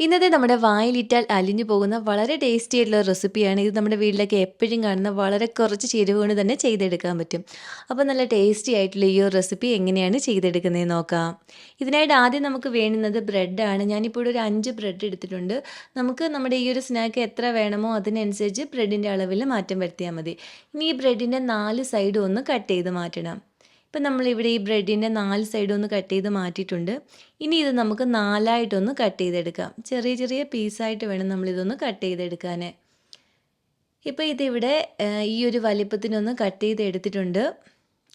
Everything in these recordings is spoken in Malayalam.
ഇന്നത്തെ നമ്മുടെ വായിലിട്ടാൽ അലിഞ്ഞു പോകുന്ന വളരെ ടേസ്റ്റി ആയിട്ടുള്ള റെസിപ്പിയാണ്. ഇത് നമ്മുടെ വീട്ടിലൊക്കെ എപ്പോഴും കാണുന്ന വളരെ കുറച്ച് ചേരുവ കൊണ്ട് തന്നെ ചെയ്തെടുക്കാൻ പറ്റും. അപ്പോൾ നല്ല ടേസ്റ്റി ആയിട്ടുള്ള ഈ ഒരു റെസിപ്പി എങ്ങനെയാണ് ചെയ്തെടുക്കുന്നതെന്ന് നോക്കാം. ഇതിനായിട്ട് ആദ്യം നമുക്ക് വേണ്ടുന്നത് ബ്രെഡാണ്. ഞാനിപ്പോൾ ഒരു 5 ബ്രെഡ് എടുത്തിട്ടുണ്ട്. നമുക്ക് നമ്മുടെ ഈ ഒരു സ്നാക്ക് എത്ര വേണമോ അതിനനുസരിച്ച് ബ്രെഡിൻ്റെ അളവിൽ മാറ്റം വരുത്തിയാൽ മതി. ഇനി ഈ ബ്രെഡിൻ്റെ 4 സൈഡും ഒന്ന് കട്ട് ചെയ്ത് മാറ്റണം. ഇപ്പം നമ്മളിവിടെ ഈ ബ്രെഡിൻ്റെ 4 സൈഡും ഒന്ന് കട്ട് ചെയ്ത് മാറ്റിയിട്ടുണ്ട്. ഇനി ഇത് നമുക്ക് 4ആയിട്ടൊന്ന് കട്ട് ചെയ്തെടുക്കാം. ചെറിയ ചെറിയ പീസായിട്ട് വേണം നമ്മളിതൊന്ന് കട്ട് ചെയ്തെടുക്കാൻ. ഇപ്പോൾ ഇതിവിടെ ഈ ഒരു വലിപ്പത്തിനൊന്ന് കട്ട് ചെയ്തെടുത്തിട്ടുണ്ട്.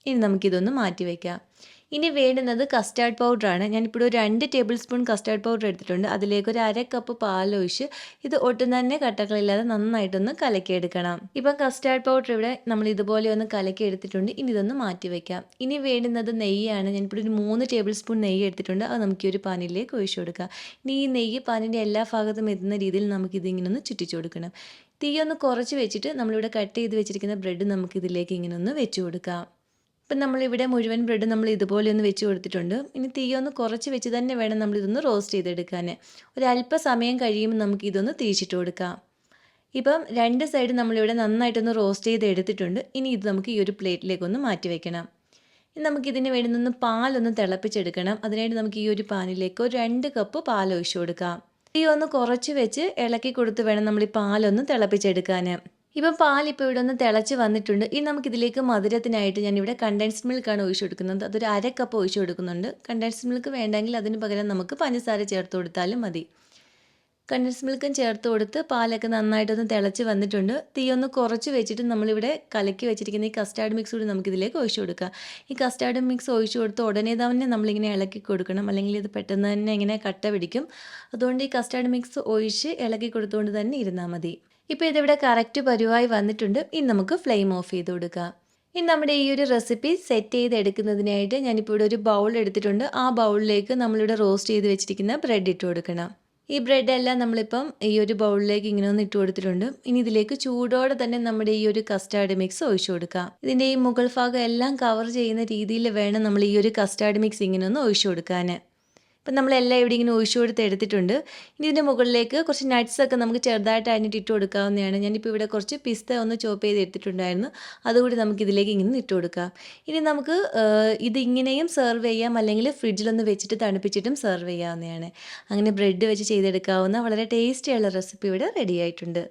ഇനി നമുക്കിതൊന്ന് മാറ്റി വയ്ക്കാം. ഇനി വേണ്ടുന്നത് കസ്റ്റാർഡ് പൗഡറാണ്. ഞാനിപ്പോൾ ഒരു 2 ടേബിൾ സ്പൂൺ കസ്റ്റാർഡ് പൗഡർ എടുത്തിട്ടുണ്ട്. അതിലേക്ക് ഒരു 1/2 കപ്പ് പാലൊഴിച്ച് ഇത് ഒട്ടും തന്നെ കട്ടകളില്ലാതെ നന്നായിട്ടൊന്ന് കലക്കിയെടുക്കണം. ഇപ്പം കസ്റ്റാർഡ് പൗഡർ ഇവിടെ നമ്മൾ ഇതുപോലെ ഒന്ന് കലക്കി എടുത്തിട്ടുണ്ട്. ഇനി ഇതൊന്ന് മാറ്റി വയ്ക്കാം. ഇനി വേണ്ടുന്നത് നെയ്യാണ്. ഞാനിപ്പോൾ ഒരു 3 ടേബിൾ സ്പൂൺ നെയ്യ് എടുത്തിട്ടുണ്ട്. അത് നമുക്ക് ഈ ഒരു പാനിലേക്ക് ഒഴിച്ചു കൊടുക്കാം. ഇനി ഈ നെയ്യ് പാനിൻ്റെ എല്ലാ ഭാഗത്തും എത്തുന്ന രീതിയിൽ നമുക്കിതിങ്ങനെ ഒന്ന് ചുറ്റിച്ചു കൊടുക്കണം. തീ ഒന്ന് കുറച്ച് വെച്ചിട്ട് നമ്മളിവിടെ കട്ട് ചെയ്ത് വെച്ചിരിക്കുന്ന ബ്രെഡ് നമുക്കിതിലേക്ക് ഇങ്ങനെ ഒന്ന് വെച്ച് കൊടുക്കാം. ഇപ്പം നമ്മളിവിടെ മുഴുവൻ ബ്രെഡ് നമ്മൾ ഇതുപോലെ ഒന്ന് വെച്ച് കൊടുത്തിട്ടുണ്ട്. ഇനി തീ ഒന്ന് കുറച്ച് വെച്ച് തന്നെ വേണം നമ്മളിതൊന്ന് റോസ്റ്റ് ചെയ്തെടുക്കാൻ. ഒരല്പസമയം കഴിയുമ്പോൾ നമുക്കിതൊന്ന് തിരിച്ചിട്ട് കൊടുക്കാം. ഇപ്പം 2 സൈഡ് നമ്മളിവിടെ നന്നായിട്ടൊന്ന് റോസ്റ്റ് ചെയ്ത് എടുത്തിട്ടുണ്ട്. ഇനി ഇത് നമുക്ക് ഈ ഒരു പ്ലേറ്റിലേക്കൊന്ന് മാറ്റി വയ്ക്കണം. ഇനി നമുക്കിതിന് വേണ്ടുന്ന പാലൊന്ന് തിളപ്പിച്ചെടുക്കണം. അതിനായിട്ട് നമുക്ക് ഈ ഒരു പാനിലേക്ക് ഒരു 2 കപ്പ് പാൽ ഒഴിച്ചു കൊടുക്കാം. തീ ഒന്ന് കുറച്ച് വെച്ച് ഇളക്കി കൊടുത്ത് വേണം നമ്മൾ ഈ പാലൊന്ന് തിളപ്പിച്ചെടുക്കാൻ. ഇപ്പം പാലിപ്പോൾ ഇവിടെ ഒന്ന് തിളച്ച് വന്നിട്ടുണ്ട്. ഇനി നമുക്കിതിലേക്ക് മധുരത്തിനായിട്ട് ഞാനിവിടെ കണ്ടൻസ്ഡ് മിൽക്കാണ് ഒഴിച്ചു കൊടുക്കുന്നത്. അതൊരു 1/2 കപ്പ് ഒഴിച്ചു കൊടുക്കുന്നുണ്ട്. കണ്ടൻസ്ഡ് മിൽക്ക് വേണ്ടെങ്കിൽ അതിന് പകരം നമുക്ക് പഞ്ചസാര ചേർത്ത് കൊടുത്താലും മതി. കണ്ടൻസ്ഡ് മിൽക്കും ചേർത്ത് കൊടുത്ത് പാലൊക്കെ നന്നായിട്ടൊന്ന് തിളച്ച് വന്നിട്ടുണ്ട്. തീ ഒന്ന് കുറച്ച് വെച്ചിട്ട് നമ്മളിവിടെ കലക്കി വെച്ചിരിക്കുന്ന ഈ കസ്റ്റാർഡ് മിക്സ് കൂടി നമുക്കിതിലേക്ക് ഒഴിച്ചു കൊടുക്കാം. ഈ കസ്റ്റാർഡ് മിക്സ് ഒഴിച്ചു കൊടുത്ത് ഉടനെ തന്നെ നമ്മളിങ്ങനെ ഇളക്കി കൊടുക്കണം. അല്ലെങ്കിൽ ഇത് പെട്ടെന്ന് തന്നെ ഇങ്ങനെ കട്ട പിടിക്കും. അതുകൊണ്ട് ഈ കസ്റ്റാർഡ് മിക്സ് ഒഴിച്ച് ഇളക്കി കൊടുത്തുകൊണ്ട് തന്നെ ഇരുന്നാൽ മതി. ഇപ്പോൾ ഇതിവിടെ കറക്റ്റ് പരുവായി വന്നിട്ടുണ്ട്. ഇനി നമുക്ക് ഫ്ലെയിം ഓഫ് ചെയ്ത് കൊടുക്കാം. ഇനി നമ്മുടെ ഈ ഒരു റെസിപ്പി സെറ്റ് ചെയ്തെടുക്കുന്നതിനായിട്ട് ഞാനിപ്പോൾ ഇവിടെ ഒരു ബൗൾ എടുത്തിട്ടുണ്ട്. ആ ബൗളിലേക്ക് നമ്മളിവിടെ റോസ്റ്റ് ചെയ്ത് വെച്ചിരിക്കുന്ന ബ്രെഡ് ഇട്ട് കൊടുക്കണം. ഈ ബ്രെഡെല്ലാം നമ്മളിപ്പം ഈ ഒരു ബൗളിലേക്ക് ഇങ്ങനെ ഒന്ന് ഇട്ട് കൊടുത്തിട്ടുണ്ട്. ഇനി ഇതിലേക്ക് ചൂടോടെ തന്നെ നമ്മുടെ ഈ ഒരു കസ്റ്റാർഡ് മിക്സ് ഒഴിച്ചു കൊടുക്കാം. ഇതിൻ്റെ ഈ മുകൾ ഭാഗം എല്ലാം കവർ ചെയ്യുന്ന രീതിയിൽ വേണം നമ്മൾ ഈ ഒരു കസ്റ്റാർഡ് മിക്സ് ഇങ്ങനെ ഒന്ന് ഒഴിച്ചു കൊടുക്കാൻ. ഇപ്പം നമ്മളെല്ലാം ഇവിടെ ഇങ്ങനെ ഒഴിച്ചു കൊടുത്ത് എടുത്തിട്ടുണ്ട്. ഇനി ഇതിൻ്റെ മുകളിലേക്ക് കുറച്ച് നട്ട്സൊക്കെ നമുക്ക് ചെറുതായിട്ട് അരിഞ്ഞിട്ട് ഇട്ട് കൊടുക്കാവുന്നതാണ്. ഞാനിപ്പോൾ ഇവിടെ കുറച്ച് പിസ്ത ഒന്ന് ചോപ്പ് ചെയ്ത് എടുത്തിട്ടുണ്ടായിരുന്നു. അതുകൂടി നമുക്കിതിലേക്ക് ഇങ്ങനെ ഇട്ട് കൊടുക്കാം. ഇനി നമുക്ക് ഇതിങ്ങനെയും സെർവ് ചെയ്യാം, അല്ലെങ്കിൽ ഫ്രിഡ്ജിലൊന്ന് വെച്ചിട്ട് തണുപ്പിച്ചിട്ടും സെർവ് ചെയ്യാവുന്നതാണ്. അങ്ങനെ ബ്രെഡ് വെച്ച് ചെയ്തെടുക്കാവുന്ന വളരെ ടേസ്റ്റിയുള്ള റെസിപ്പി ഇവിടെ റെഡി ആയിട്ടുണ്ട്.